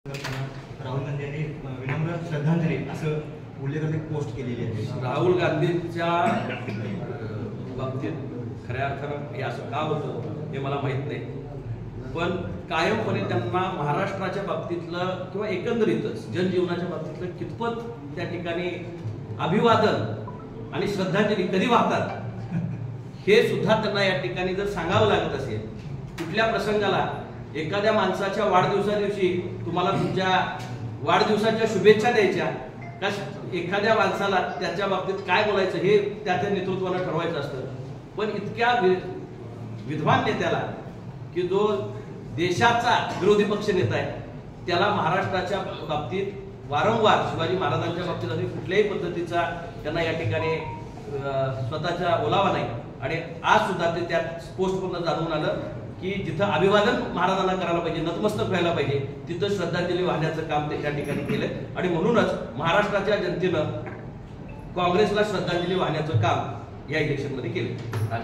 राहुल गांधी यांनी विनम्र श्रद्धांजली असं उल्लेख पोस्ट केलेली आहे। राहुल गांधींच्या बाबतीत खऱ्या अर्थानं हे असं का होतं हे मला माहित नाही, पण कायमपणे त्यांना महाराष्ट्राच्या बाबतीतलं किंवा एकंदरीतच जनजीवनाच्या बाबतीतलं कितपत त्या ठिकाणी अभिवादन आणि श्रद्धांजली कधी वाहतात हे सुद्धा त्यांना या ठिकाणी जर सांगावं लागत असेल, कुठल्या प्रसंगाला एखाद्या माणसाच्या वाढदिवसा दिवशी तुम्हाला तुमच्या वाढदिवसाच्या शुभेच्छा द्यायच्या का एखाद्या माणसाला त्याच्या बाबतीत काय बोलायचं हे त्या नेतृत्वाला ठरवायचं असतं। पण इतक्या विद्वान नेत्याला की जो देशाचा विरोधी पक्ष नेता आहे त्याला महाराष्ट्राच्या बाबतीत वारंवार शिवाजी महाराजांच्या बाबतीत असे कुठल्याही पद्धतीचा त्यांना या ठिकाणी स्वतःचा ओलावा नाही। आणि आज सुद्धा ते त्या पोस्टवरून जाणून आलं की जिथं अभिवादन महाराजांना करायला पाहिजे, नतमस्तक व्हायला पाहिजे, तिथं श्रद्धांजली वाहण्याचं काम ते त्या ठिकाणी केलंय। आणि म्हणूनच महाराष्ट्राच्या जनतेनं काँग्रेसला श्रद्धांजली वाहण्याचं काम या इलेक्शनमध्ये केलं।